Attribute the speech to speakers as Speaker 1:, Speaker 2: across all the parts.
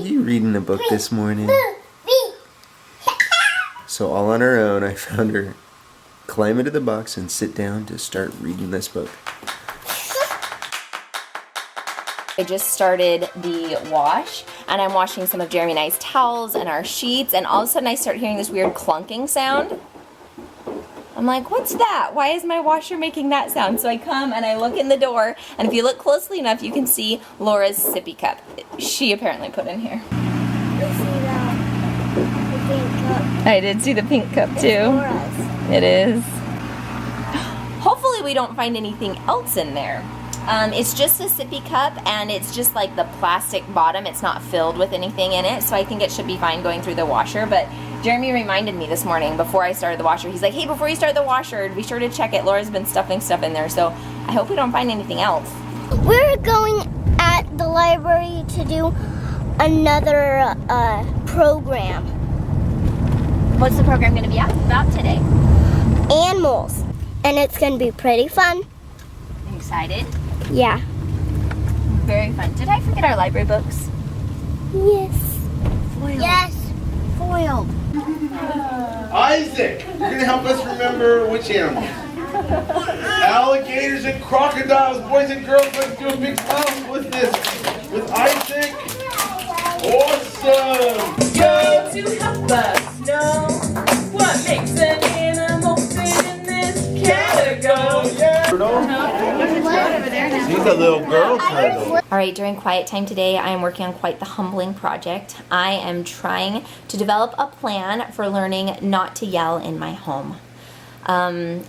Speaker 1: you reading a book this morning? So all on her own, I found her climb into the box and sit down to start reading this book.
Speaker 2: I just started the wash, and I'm washing some of Jeremy and I's towels and our sheets, and all of a sudden I start hearing this weird clunking sound. I'm like, what's that? Why is my washer making that sound? So I come and I look in the door, and if you look closely enough, you can see Laura's sippy cup. She apparently put in here. I did see the pink cup too. It is. Hopefully we don't find anything else in there. It's just a sippy cup, and it's just like the plastic bottom. It's not filled with anything in it, so I think it should be fine going through the washer. But Jeremy reminded me this morning before I started the washer. He's like, hey, before you start the washer, be sure to check it. Laura's been stuffing stuff in there, so I hope we don't find anything else.
Speaker 3: We're going at the library to do another program.
Speaker 2: What's the program going to be about today?
Speaker 3: Animals. And it's going to be pretty fun.
Speaker 2: Are you excited?
Speaker 3: Yeah.
Speaker 2: Very fun. Did I forget our library books?
Speaker 3: Yes.
Speaker 2: Foiled.
Speaker 3: Yes.
Speaker 2: Foiled.
Speaker 4: Isaac, you're going to help us remember which animals? Alligators and crocodiles, boys and girls. Let's do a big pump with this. With Isaac. Awesome.
Speaker 5: Go to help us know what makes an animal fit in this category.
Speaker 4: She's a little girl turtle.
Speaker 2: All right, during quiet time today, I am working on quite the humbling project. I am trying to develop a plan for learning not to yell in my home.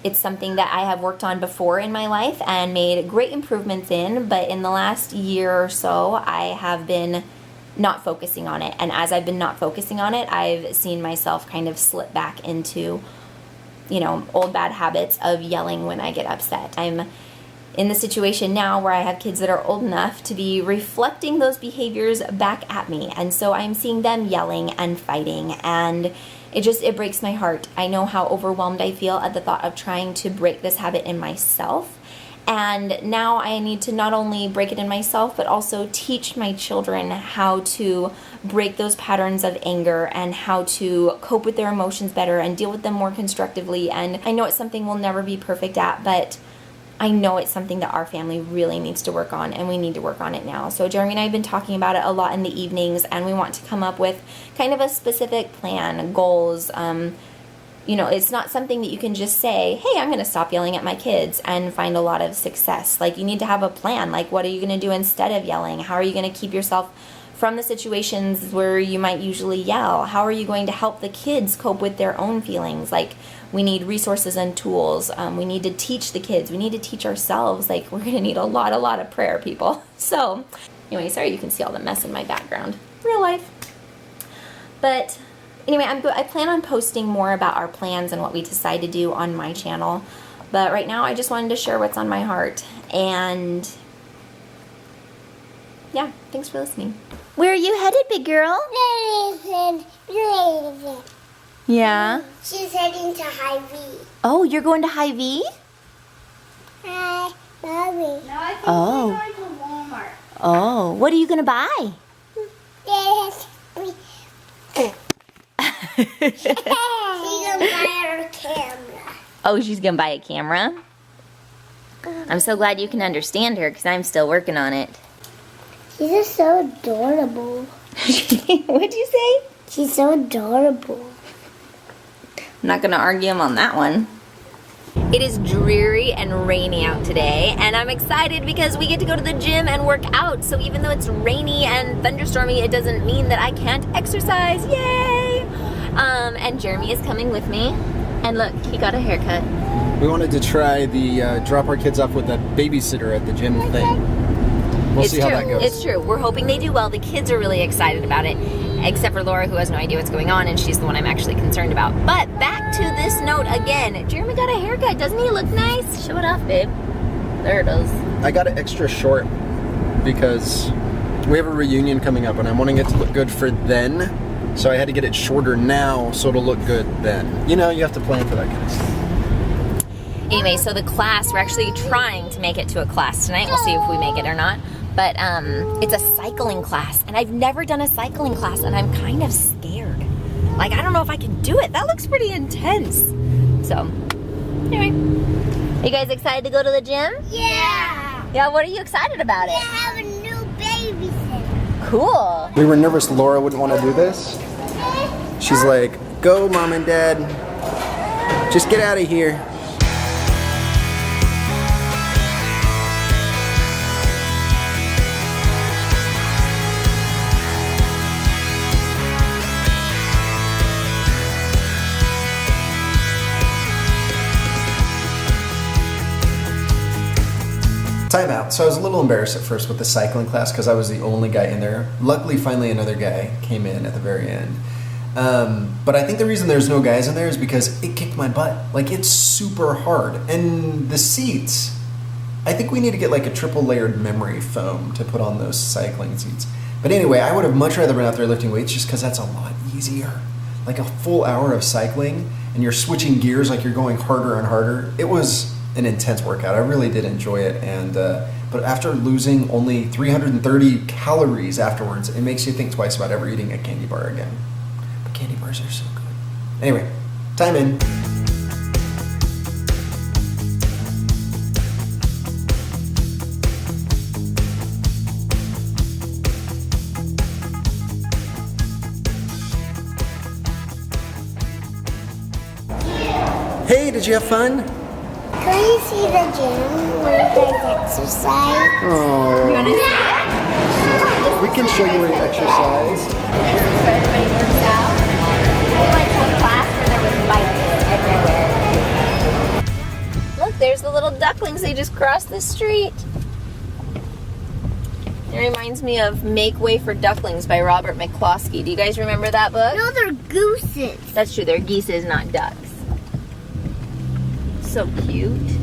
Speaker 2: It's something that I have worked on before in my life and made great improvements in, but in the last year or so, I have been not focusing on it. And as I've been not focusing on it, I've seen myself kind of slip back into, old bad habits of yelling when I get upset. I'm in the situation now where I have kids that are old enough to be reflecting those behaviors back at me. And so I'm seeing them yelling and fighting, and it breaks my heart. I know how overwhelmed I feel at the thought of trying to break this habit in myself. And now I need to not only break it in myself, but also teach my children how to break those patterns of anger and how to cope with their emotions better and deal with them more constructively. And I know it's something we'll never be perfect at, but I know it's something that our family really needs to work on, and we need to work on it now. So Jeremy and I have been talking about it a lot in the evenings, and we want to come up with kind of a specific plan, goals. It's not something that you can just say, hey, I'm going to stop yelling at my kids and find a lot of success. Like, you need to have a plan. Like, what are you going to do instead of yelling? How are you going to keep yourself from the situations where you might usually yell? How are you going to help the kids cope with their own feelings? Like, we need resources and tools. We need to teach the kids. We need to teach ourselves. Like, we're going to need a lot of prayer, people. So, anyway, sorry you can see all the mess in my background. Real life. But anyway, I plan on posting more about our plans and what we decide to do on my channel. But right now, I just wanted to share what's on my heart. And yeah, thanks for listening. Where are you headed, big girl? Yeah?
Speaker 3: She's heading to Hy-Vee.
Speaker 2: Oh, you're going to Hy-Vee?
Speaker 3: Hi, Mommy.
Speaker 6: No, I think
Speaker 2: Oh.
Speaker 6: we're going to Walmart.
Speaker 2: Oh, what are you going to buy?
Speaker 3: Yes. She's gonna buy her camera.
Speaker 2: Oh, she's going to buy a camera? I'm so glad you can understand her because I'm still working on it.
Speaker 3: She's just so adorable.
Speaker 2: What'd you say?
Speaker 3: She's so adorable.
Speaker 2: I'm not going to argue him on that one. It is dreary and rainy out today, and I'm excited because we get to go to the gym and work out. So even though it's rainy and thunderstormy, it doesn't mean that I can't exercise. Yay! And Jeremy is coming with me. And look, he got a haircut.
Speaker 1: We wanted to try the drop our kids off with a babysitter at the gym thing. We'll see how that goes.
Speaker 2: It's true. We're hoping they do well. The kids are really excited about it, except for Laura, who has no idea what's going on, and she's the one I'm actually concerned about. But back to this note again. Jeremy got a haircut. Doesn't he look nice? Show it off, babe. There it is.
Speaker 1: I got it extra short because we have a reunion coming up, and I'm wanting it to look good for then. So I had to get it shorter now so it'll look good then. You have to plan for that kind of stuff.
Speaker 2: Anyway, so the class, we're actually trying to make it to a class tonight. We'll see if we make it or not. But it's a cycling class, and I've never done a cycling class, and I'm kind of scared. Like, I don't know if I can do it. That looks pretty intense. So, anyway. Are you guys excited to go to the gym?
Speaker 3: Yeah.
Speaker 2: Yeah, what are you excited about
Speaker 3: We
Speaker 2: it?
Speaker 3: have a new babysitter.
Speaker 2: Cool.
Speaker 1: We were nervous Laura wouldn't want to do this. She's like, go, Mom and Dad. Just get out of here. Time out. So I was a little embarrassed at first with the cycling class because I was the only guy in there. Luckily, finally another guy came in at the very end. But I think the reason there's no guys in there is because it kicked my butt. Like, it's super hard. And the seats, I think we need to get like a triple layered memory foam to put on those cycling seats. But anyway, I would have much rather been out there lifting weights just because that's a lot easier. Like a full hour of cycling and you're switching gears like you're going harder and harder. It was an intense workout. I really did enjoy it, and but after losing only 330 calories afterwards, it makes you think twice about ever eating a candy bar again. But candy bars are so good. Anyway, time in. Hey, did you have fun?
Speaker 3: Can you see the gym where you guys exercise?
Speaker 1: Oh.
Speaker 2: You want to see it?
Speaker 1: We can show you where you exercise.
Speaker 2: This is where everybody works out. I like a class where there was bikes everywhere. Look, there's the little ducklings. They just crossed the street. It reminds me of Make Way for Ducklings by Robert McCloskey. Do you guys remember that book?
Speaker 3: No, they're gooses.
Speaker 2: That's true. They're geeses, not ducks. So cute.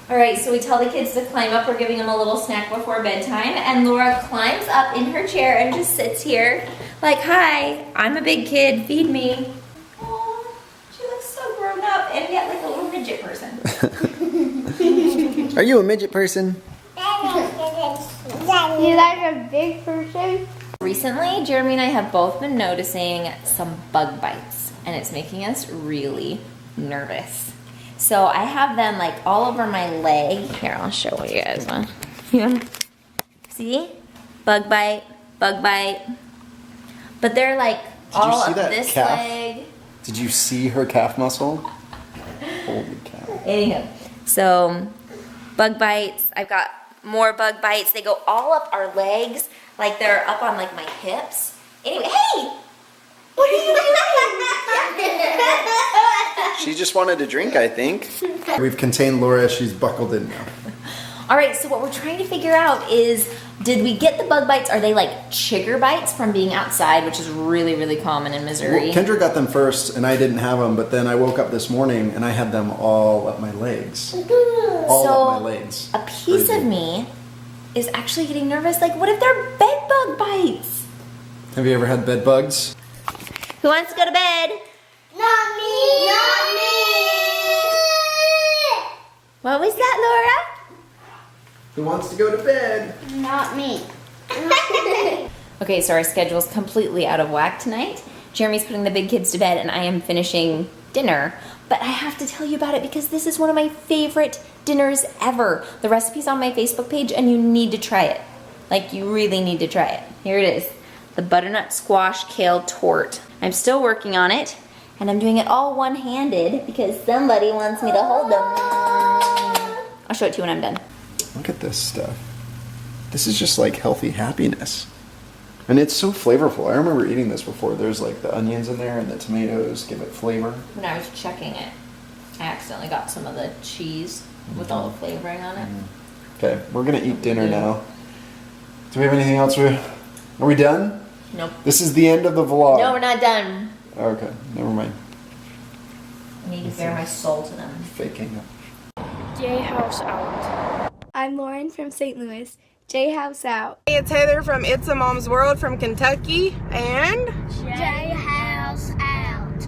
Speaker 2: All right, so we tell the kids to climb up. We're giving them a little snack before bedtime, and Laura climbs up in her chair and just sits here like, hi, I'm a big kid, feed me. Oh, she looks so grown up and yet like a little midget person.
Speaker 1: Are you a midget person?
Speaker 3: You like a big person?
Speaker 2: Recently, Jeremy and I have both been noticing some bug bites, and it's making us really nervous. So I have them like all over my leg. Here, I'll show you guys one. See? Bug bite, bug bite. But they're like all
Speaker 1: see
Speaker 2: of
Speaker 1: that
Speaker 2: this
Speaker 1: calf?
Speaker 2: leg.
Speaker 1: Did you see her calf muscle? Holy cow.
Speaker 2: Anywho, so bug bites. I've got more bug bites. They go all up our legs, like they're up on like my hips. Anyway, hey! What are you doing?
Speaker 1: She just wanted a drink, I think. We've contained Laura. She's buckled in now.
Speaker 2: All right, so what we're trying to figure out is, did we get the bug bites? Are they like chigger bites from being outside, which is really, really common in Missouri?
Speaker 1: Well, Kendra got them first, and I didn't have them, but then I woke up this morning, and I had them all up my legs. All up my legs.
Speaker 2: A piece of me is actually getting nervous. Like, what if they're bed bug bites?
Speaker 1: Have you ever had bed bugs?
Speaker 2: Who wants to go to bed?
Speaker 3: Not me! Not me!
Speaker 2: What was that, Laura?
Speaker 1: Who wants to go to bed?
Speaker 3: Not me.
Speaker 2: Okay, so our schedule's completely out of whack tonight. Jeremy's putting the big kids to bed and I am finishing dinner. But I have to tell you about it because this is one of my favorite dinners ever. The recipe's on my Facebook page and you need to try it. Like, you really need to try it. Here it is. The butternut squash kale tort. I'm still working on it and I'm doing it all one-handed because somebody wants me to hold them. I'll show it to you when I'm done.
Speaker 1: Look at this stuff. This is just like healthy happiness. And it's so flavorful. I remember eating this before. There's like the onions in there and the tomatoes give it flavor.
Speaker 2: When I was checking it, I accidentally got some of the cheese with all the flavoring on it.
Speaker 1: Okay, we're gonna eat dinner now. Do we have anything else? Are we done?
Speaker 2: Nope.
Speaker 1: This is the end of the vlog.
Speaker 2: No, we're not done.
Speaker 1: Okay, never mind.
Speaker 2: I need to bare my soul to them.
Speaker 1: Faking it.
Speaker 6: J House Out. I'm Lauren from St. Louis. J House Out.
Speaker 5: Hey, it's Heather from It's a Mom's World from Kentucky, and
Speaker 3: J House Out.